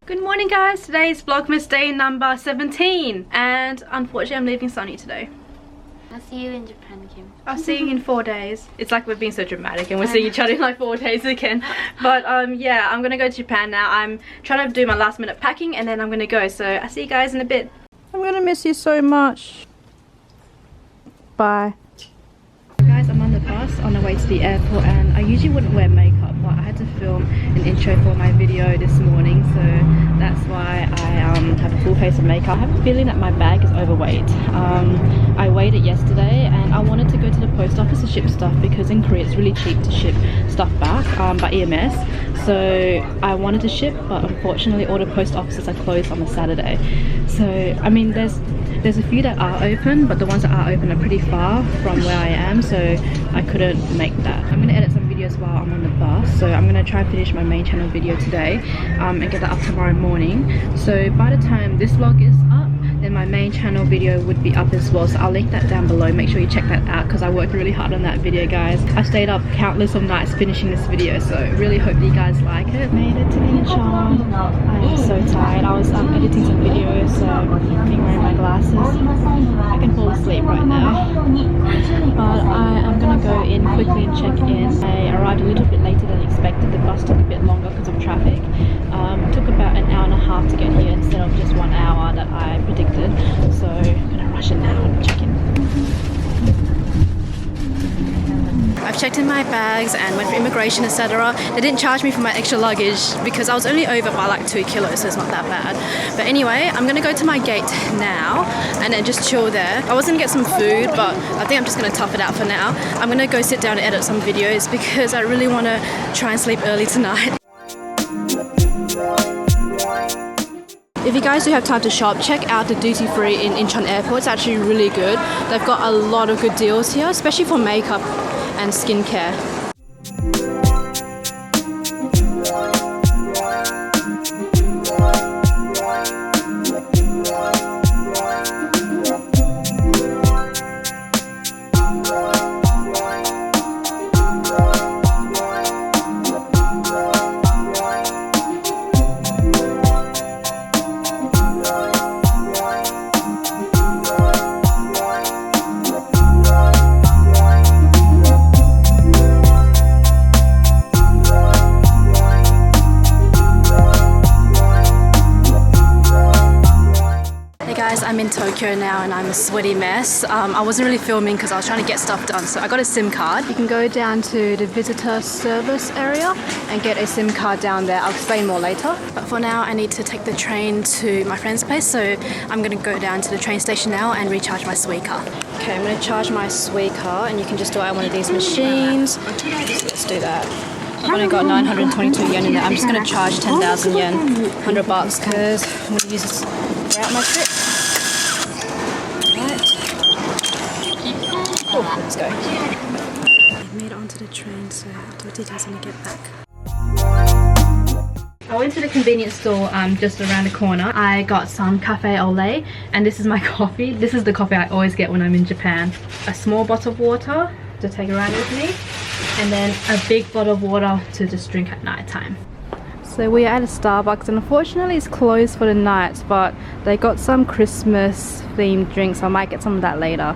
Good morning guys, today is Vlogmas day number 17 and unfortunately I'm leaving Sunny today. I'll see you in Japan, Kim. I'll see you in 4 days. It's like we're being so dramatic and we're seeing each other in like 4 days again. But yeah, I'm gonna go to Japan now. I'm trying to do my last minute packing and then I'm gonna go. So I'll see you guys in a bit. I'm gonna miss you so much. Bye. Guys, I'm on the bus on the way to the airport and I usually wouldn't wear makeup, but I had to film an intro for my video this morning, so that's why I have a full face of makeup. I have a feeling that my bag is overweight. I weighed it yesterday and I wanted to go to the post office to ship stuff because in Korea it's really cheap to ship stuff back by EMS. So I wanted to ship, but unfortunately all the post offices are closed on a Saturday. So I mean there's a few that are open, but the ones that are open are pretty far from where I am, so I couldn't make that. I'm gonna edit some videos while I'm on the bus, so I'm gonna try and finish my main channel video today and get that up tomorrow morning. So by the time this vlog is up, then my main channel video would be up as well, so I'll link that down below. Make sure you check that out because I worked really hard on that video, guys. I stayed up countless of nights finishing this video, so really hope you guys like it. Made it to Incheon. I am so tired. I was editing some videos, so I'm wearing my glasses. I can fall asleep right now, but I am gonna go in quickly and check in. I arrived a little bit later than expected. The bus took a bit longer because of traffic. It took about an hour and a half to get here instead of just 1 hour that I predicted. So I'm gonna rush it now and check in. I've checked in my bags and went for immigration, etc. They didn't charge me for my extra luggage because I was only over by like 2 kilos, so it's not that bad. But anyway, I'm gonna go to my gate now and then just chill there. I was gonna get some food, but I think I'm just gonna tough it out for now. I'm gonna go sit down and edit some videos because I really wanna try and sleep early tonight. If you guys do have time to shop, check out the duty free in Incheon Airport. It's actually really good. They've got a lot of good deals here, especially for makeup and skincare. I'm in Tokyo now and I'm a sweaty mess. I wasn't really filming because I was trying to get stuff done, so I got a SIM card. You can go down to the visitor service area and get a SIM card down there. I'll explain more later. But for now I need to take the train to my friend's place, so I'm going to go down to the train station now and recharge my Suica. Okay, I'm going to charge my Suica and you can just do it at one of these machines. So let's do that. I've only got 922 yen in there. I'm just going to charge 10,000 yen, 100 bucks, because I'm going to use this throughout my trip. Oh, let's go. I've made it onto the train, so I'll do details when I get back. I went to the convenience store just around the corner. I got some cafe au lait and this is my coffee. This is the coffee I always get when I'm in Japan. A small bottle of water to take around with me and then a big bottle of water to just drink at night time. So we are at a Starbucks and unfortunately it's closed for the night, but they got some Christmas themed drinks, so I might get some of that later.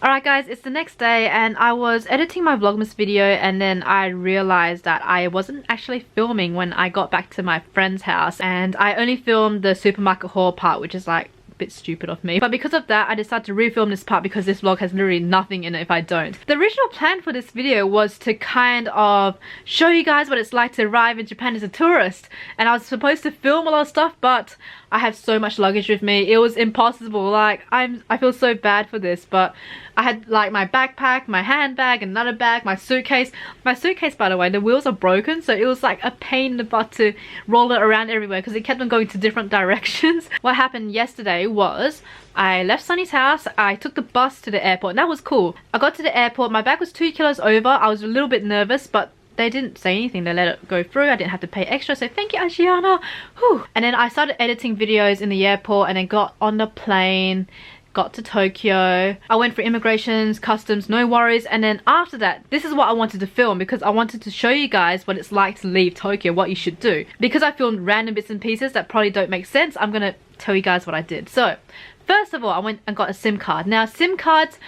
Alright guys, it's the next day and I was editing my Vlogmas video and then I realized that I wasn't actually filming when I got back to my friend's house, and I only filmed the supermarket haul part, which is like bit stupid of me. But because of that, I decided to refilm this part because this vlog has literally nothing in it if I don't. The original plan for this video was to kind of show you guys what it's like to arrive in Japan as a tourist, and I was supposed to film a lot of stuff, but I had so much luggage with me, it was impossible. Like, I feel so bad for this, but I had like my backpack, my handbag, another bag, my suitcase. My suitcase, by the way, the wheels are broken, so it was like a pain in the butt to roll it around everywhere because it kept on going to different directions. What happened yesterday was I left Sunny's house, I took the bus to the airport, and that was cool. I got to the airport, my bag was 2 kilos over, I was a little bit nervous, but they didn't say anything. They let it go through. I didn't have to pay extra, so thank you, Ashiana. Whew. And then I started editing videos in the airport, and then got on the plane, got to Tokyo. I went for immigrations, customs, no worries. And then after that, this is what I wanted to film, because I wanted to show you guys what it's like to leave Tokyo, what you should do. Because I filmed random bits and pieces that probably don't make sense, I'm gonna tell you guys what I did. So first of all, I went and got a SIM card. Now SIM cards,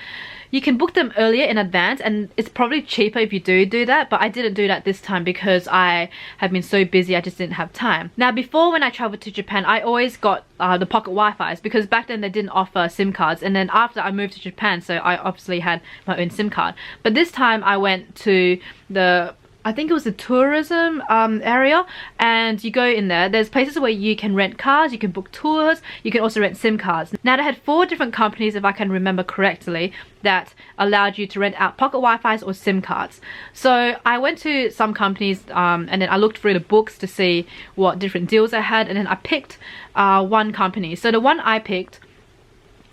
you can book them earlier in advance, and it's probably cheaper if you do that, but I didn't do that this time because I have been so busy, I just didn't have time. Now before, when I traveled to Japan, I always got the pocket Wi-Fi's, because back then they didn't offer SIM cards, and then after I moved to Japan, so I obviously had my own SIM card. But this time I went to the, I think it was the tourism area, and you go in there, there's places where you can rent cars, you can book tours, you can also rent SIM cards. Now they had 4 different companies, if I can remember correctly, that allowed you to rent out pocket Wi-Fi's or SIM cards. So I went to some companies and then I looked through the books to see what different deals I had, and then I picked one company. So the one I picked,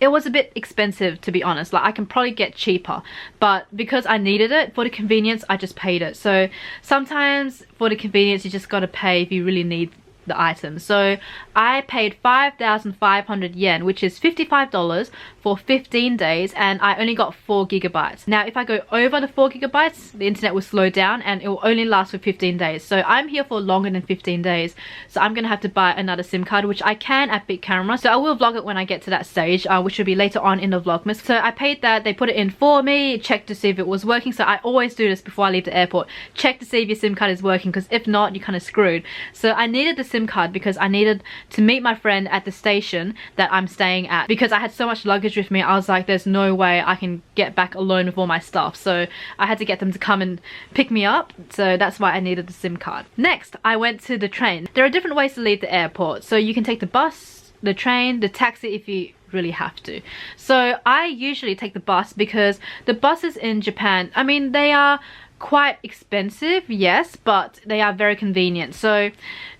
it was a bit expensive, to be honest. Like, I can probably get cheaper, but because I needed it for the convenience, I just paid it. So sometimes for the convenience, you just gotta pay if you really need the items. So I paid 5,500 yen, which is $55 for 15 days, and I only got 4 gigabytes. Now if I go over the 4 gigabytes, the internet will slow down and it will only last for 15 days. So I'm here for longer than 15 days, so I'm gonna have to buy another SIM card, which I can at Big Camera. So I will vlog it when I get to that stage, which will be later on in the Vlogmas. So I paid that, they put it in for me, checked to see if it was working. So I always do this before I leave the airport, check to see if your SIM card is working, because if not, you're kind of screwed. So I needed the SIM card because I needed to meet my friend at the station that I'm staying at, because I had so much luggage with me. I was like, there's no way I can get back alone with all my stuff, so I had to get them to come and pick me up. So that's why I needed the SIM card. Next, I went to the train. There are different ways to leave the airport, so you can take the bus, the train, the taxi if you really have to. So I usually take the bus, because the buses in Japan, I mean, they are quite expensive, yes, but they are very convenient. So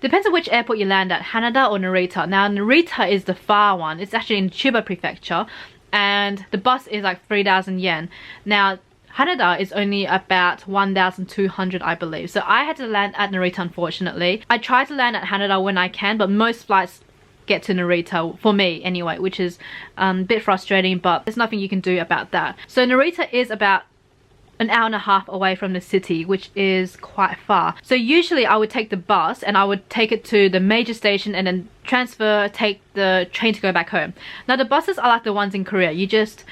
depends on which airport you land at, Haneda or Narita. Now Narita is the far one, it's actually in Chiba prefecture, and the bus is like 3,000 yen. Now Haneda is only about 1,200, I believe. So I had to land at Narita, unfortunately. I try to land at Haneda when I can, but most flights get to Narita, for me anyway, which is a bit frustrating, but there's nothing you can do about that. So Narita is about an hour and a half away from the city, which is quite far. So usually I would take the bus and I would take it to the major station and then transfer, take the train to go back home. Now the buses are like the ones in Korea. You just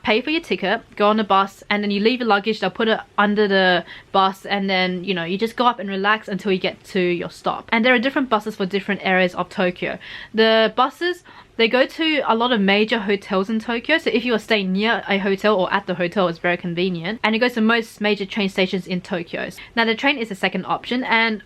pay for your ticket, go on the bus, and then you leave your luggage, they'll put it under the bus, and then, you know, you just go up and relax until you get to your stop. And there are different buses for different areas of Tokyo. The buses, they go to a lot of major hotels in Tokyo, so if you are staying near a hotel or at the hotel, it's very convenient. And it goes to most major train stations in Tokyo. Now the train is the second option, and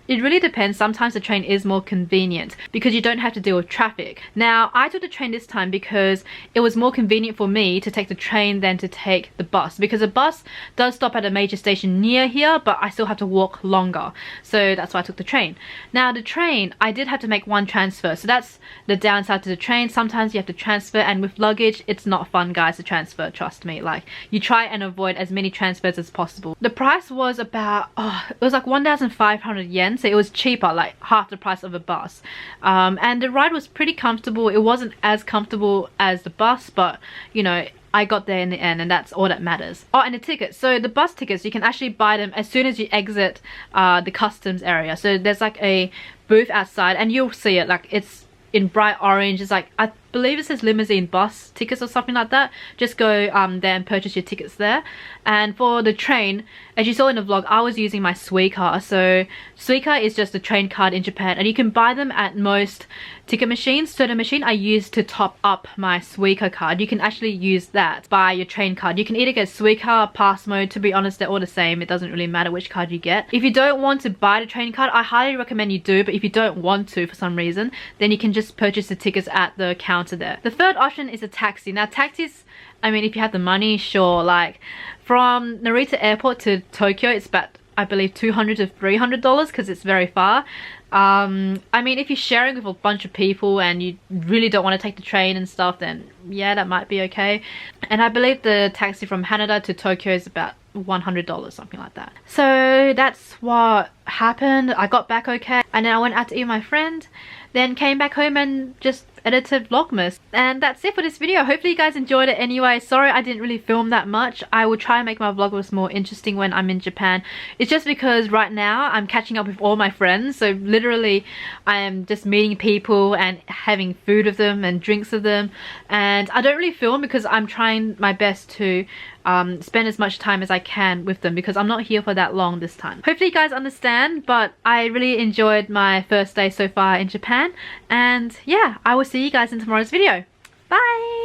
it really depends. Sometimes the train is more convenient because you don't have to deal with traffic. Now, I took the train this time because it was more convenient for me to take the train than to take the bus, because the bus does stop at a major station near here, but I still have to walk longer. So that's why I took the train. Now, the train, I did have to make one transfer. So that's the downside to the train. Sometimes you have to transfer, and with luggage, it's not fun, guys, to transfer, trust me. Like, you try and avoid as many transfers as possible. The price was about, it was like 1,500 yen. So it was cheaper, like half the price of a bus, and the ride was pretty comfortable. It wasn't as comfortable as the bus, but you know, I got there in the end, and that's all that matters. Oh, and the tickets. So the bus tickets, you can actually buy them as soon as you exit the customs area. So there's like a booth outside, and you'll see it, like it's in bright orange. It's like, I believe it says limousine bus tickets or something like that. Just go there and purchase your tickets there. And for the train, as you saw in the vlog, I was using my Suica. So Suica is just a train card in Japan, and you can buy them at most ticket machines. So the machine I used to top up my Suica card, you can actually use that, buy your train card. You can either get Suica, Pass Mode. To be honest, they're all the same. It doesn't really matter which card you get. If you don't want to buy the train card, I highly recommend you do, but if you don't want to for some reason, then you can just purchase the tickets at the counter there. The third option is a taxi. Now taxis, I mean, if you have the money, sure. Like from Narita airport to Tokyo, it's about, I believe, $200 to $300 because it's very far. I mean, if you're sharing with a bunch of people and you really don't want to take the train and stuff, then yeah, that might be okay. And I believe the taxi from Haneda to Tokyo is about $100, something like that. So that's what happened. I got back okay, and then I went out to eat with my friend, then came back home and just edited Vlogmas. And that's it for this video. Hopefully you guys enjoyed it anyway. Sorry I didn't really film that much. I will try and make my Vlogmas more interesting when I'm in Japan. It's just because right now I'm catching up with all my friends, so literally I am just meeting people and having food with them and drinks with them, and I don't really film because I'm trying my best to spend as much time as I can with them because I'm not here for that long this time. Hopefully you guys understand, but I really enjoyed my first day so far in Japan, and yeah, I will see you guys in tomorrow's video. Bye!